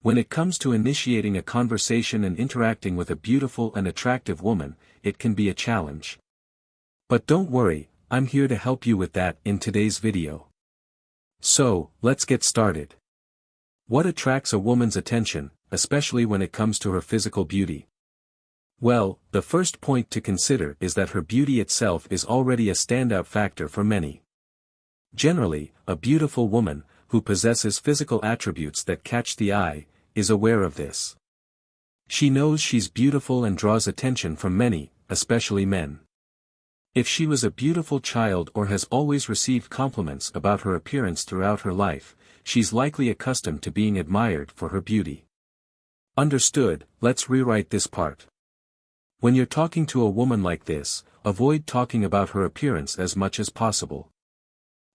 When it comes to initiating a conversation and interacting with a beautiful and attractive woman, it can be a challenge. But don't worry, I'm here to help you with that in today's video. So, let's get started. What attracts a woman's attention, especially when it comes to her physical beauty? Well, the first point to consider is that her beauty itself is already a standout factor for many. Generally, a beautiful woman, who possesses physical attributes that catch the eye, is aware of this. She knows she's beautiful and draws attention from many, especially men. If she was a beautiful child or has always received compliments about her appearance throughout her life, she's likely accustomed to being admired for her beauty. Understood, let's rewrite this part. When you're talking to a woman like this, avoid talking about her appearance as much as possible.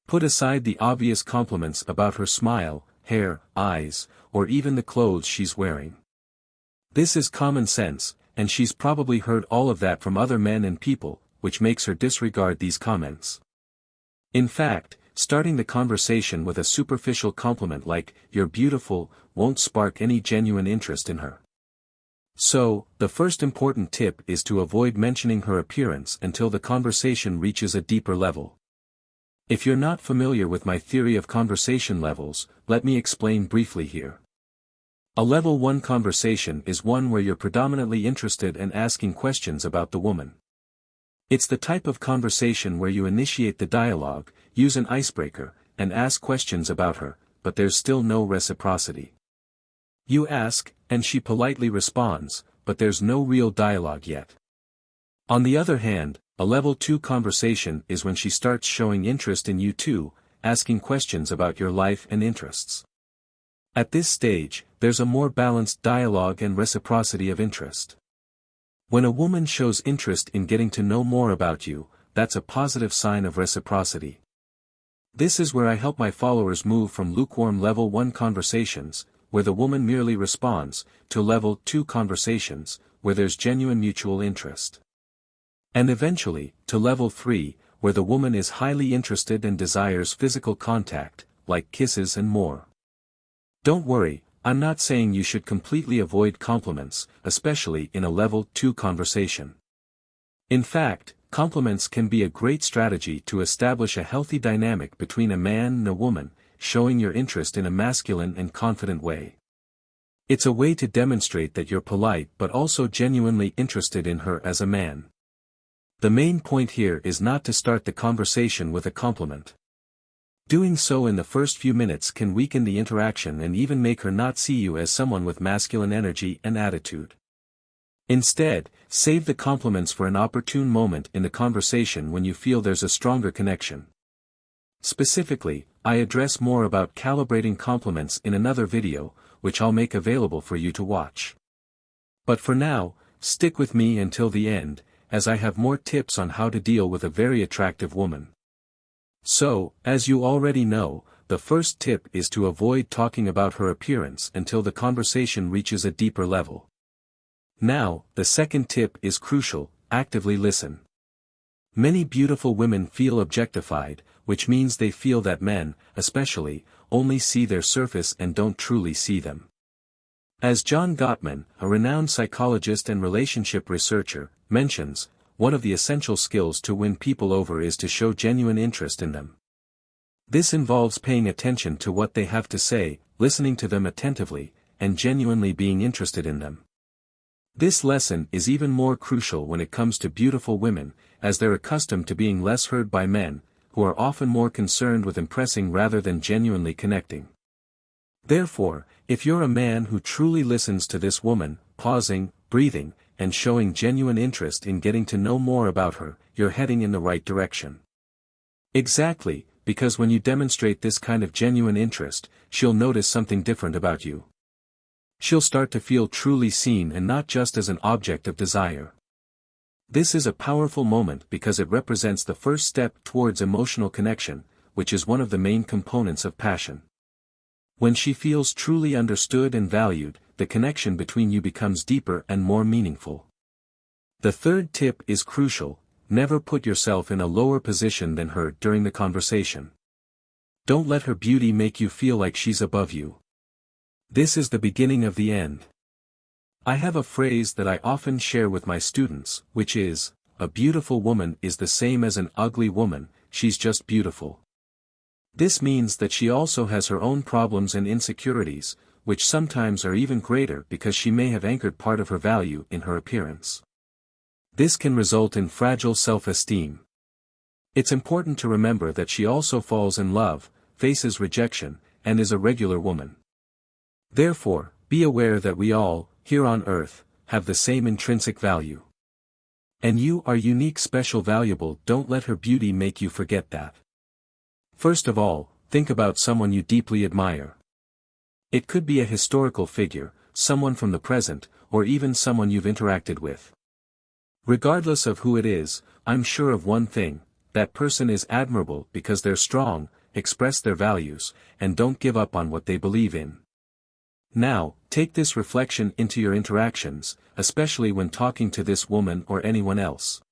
Put aside the obvious compliments about her smile, hair, eyes, or even the clothes she's wearing. This is common sense, and she's probably heard all of that from other men and people, which makes her disregard these comments. In fact, starting the conversation with a superficial compliment like, "You're beautiful," won't spark any genuine interest in her. So, the first important tip is to avoid mentioning her appearance until the conversation reaches a deeper level. If you're not familiar with my theory of conversation levels, let me explain briefly here. A level 1 conversation is one where you're predominantly interested and asking questions about the woman. It's the type of conversation where you initiate the dialogue, use an icebreaker, and ask questions about her, but there's still no reciprocity. You ask, and she politely responds, but there's no real dialogue yet. On the other hand, a level 2 conversation is when she starts showing interest in you too, asking questions about your life and interests. At this stage, there's a more balanced dialogue and reciprocity of interest. When a woman shows interest in getting to know more about you, that's a positive sign of reciprocity. This is where I help my followers move from lukewarm level 1 conversations, where the woman merely responds, to level 2 conversations, where there's genuine mutual interest. And eventually, to level 3, where the woman is highly interested and desires physical contact, like kisses and more. Don't worry, I'm not saying you should completely avoid compliments, especially in a level 2 conversation. In fact, compliments can be a great strategy to establish a healthy dynamic between a man and a woman, showing your interest in a masculine and confident way. It's a way to demonstrate that you're polite but also genuinely interested in her as a man. The main point here is not to start the conversation with a compliment. Doing so in the first few minutes can weaken the interaction and even make her not see you as someone with masculine energy and attitude. Instead, save the compliments for an opportune moment in the conversation when you feel there's a stronger connection. Specifically, I address more about calibrating compliments in another video, which I'll make available for you to watch. But for now, stick with me until the end, as I have more tips on how to deal with a very attractive woman. So, as you already know, the first tip is to avoid talking about her appearance until the conversation reaches a deeper level. Now, the second tip is crucial: actively listen. Many beautiful women feel objectified, which means they feel that men, especially, only see their surface and don't truly see them. As John Gottman, a renowned psychologist and relationship researcher, mentions, one of the essential skills to win people over is to show genuine interest in them. This involves paying attention to what they have to say, listening to them attentively, and genuinely being interested in them. This lesson is even more crucial when it comes to beautiful women, as they're accustomed to being less heard by men, who are often more concerned with impressing rather than genuinely connecting. Therefore, if you're a man who truly listens to this woman, pausing, breathing, and showing genuine interest in getting to know more about her, you're heading in the right direction. Exactly, because when you demonstrate this kind of genuine interest, she'll notice something different about you. She'll start to feel truly seen and not just as an object of desire. This is a powerful moment because it represents the first step towards emotional connection, which is one of the main components of passion. When she feels truly understood and valued, the connection between you becomes deeper and more meaningful. The third tip is crucial: never put yourself in a lower position than her during the conversation. Don't let her beauty make you feel like she's above you. This is the beginning of the end. I have a phrase that I often share with my students, which is, a beautiful woman is the same as an ugly woman, she's just beautiful. This means that she also has her own problems and insecurities, which sometimes are even greater because she may have anchored part of her value in her appearance. This can result in fragile self-esteem. It's important to remember that she also falls in love, faces rejection, and is a regular woman. Therefore, be aware that we all, here on earth, have the same intrinsic value. And you are unique, special, valuable. Don't let her beauty make you forget that. First of all, think about someone you deeply admire. It could be a historical figure, someone from the present, or even someone you've interacted with. Regardless of who it is, I'm sure of one thing, that person is admirable because they're strong, express their values, and don't give up on what they believe in. Now, take this reflection into your interactions, especially when talking to this woman or anyone else.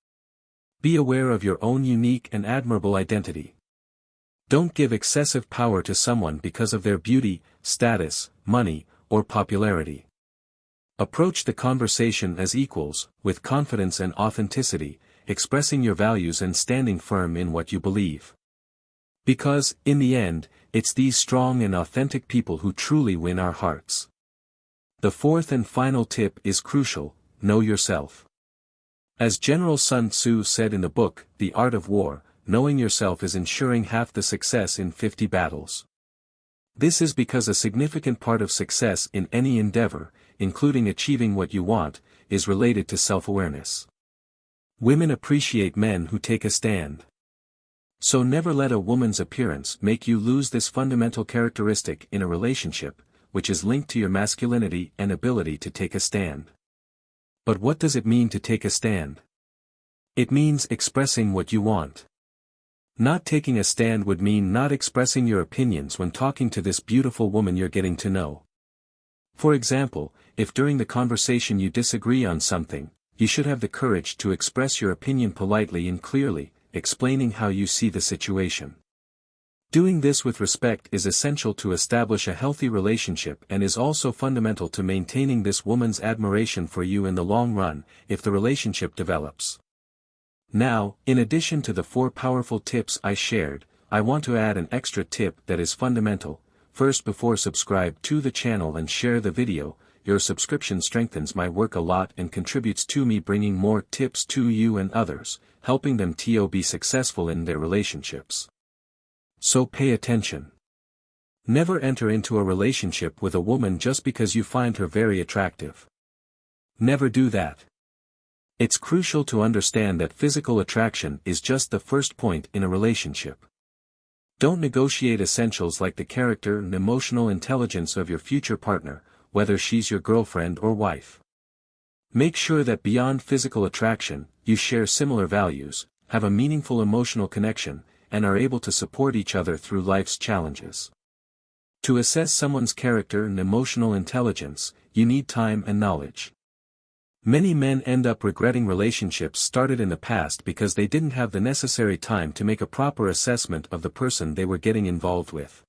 Be aware of your own unique and admirable identity. Don't give excessive power to someone because of their beauty, status, money, or popularity. Approach the conversation as equals, with confidence and authenticity, expressing your values and standing firm in what you believe. Because, in the end, it's these strong and authentic people who truly win our hearts. The fourth and final tip is crucial: know yourself. As General Sun Tzu said in the book, The Art of War, knowing yourself is ensuring half the success in 50 battles. This is because a significant part of success in any endeavor, including achieving what you want, is related to self-awareness. Women appreciate men who take a stand. So never let a woman's appearance make you lose this fundamental characteristic in a relationship, which is linked to your masculinity and ability to take a stand. But what does it mean to take a stand? It means expressing what you want. Not taking a stand would mean not expressing your opinions when talking to this beautiful woman you're getting to know. For example, if during the conversation you disagree on something, you should have the courage to express your opinion politely and clearly, explaining how you see the situation. Doing this with respect is essential to establish a healthy relationship and is also fundamental to maintaining this woman's admiration for you in the long run, if the relationship develops. Now, in addition to the 4 powerful tips I shared, I want to add an extra tip that is fundamental. First, before subscribe to the channel and share the video, your subscription strengthens my work a lot and contributes to me bringing more tips to you and others, helping them to be successful in their relationships. So pay attention. Never enter into a relationship with a woman just because you find her very attractive. Never do that. It's crucial to understand that physical attraction is just the first point in a relationship. Don't negotiate essentials like the character and emotional intelligence of your future partner, whether she's your girlfriend or wife. Make sure that beyond physical attraction, you share similar values, have a meaningful emotional connection, and are able to support each other through life's challenges. To assess someone's character and emotional intelligence, you need time and knowledge. Many men end up regretting relationships started in the past because they didn't have the necessary time to make a proper assessment of the person they were getting involved with.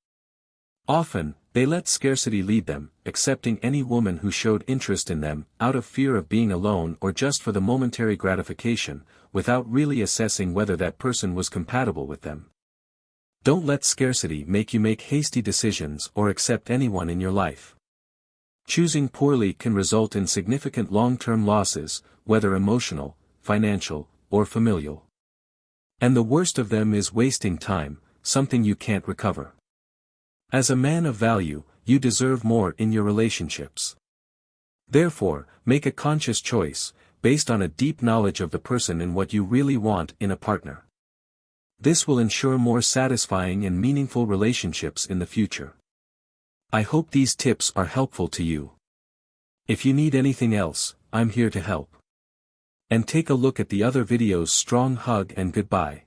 Often, they let scarcity lead them, accepting any woman who showed interest in them, out of fear of being alone or just for the momentary gratification, without really assessing whether that person was compatible with them. Don't let scarcity make you make hasty decisions or accept anyone in your life. Choosing poorly can result in significant long-term losses, whether emotional, financial, or familial. And the worst of them is wasting time, something you can't recover. As a man of value, you deserve more in your relationships. Therefore, make a conscious choice, based on a deep knowledge of the person and what you really want in a partner. This will ensure more satisfying and meaningful relationships in the future. I hope these tips are helpful to you. If you need anything else, I'm here to help. And take a look at the other videos. Strong hug and goodbye.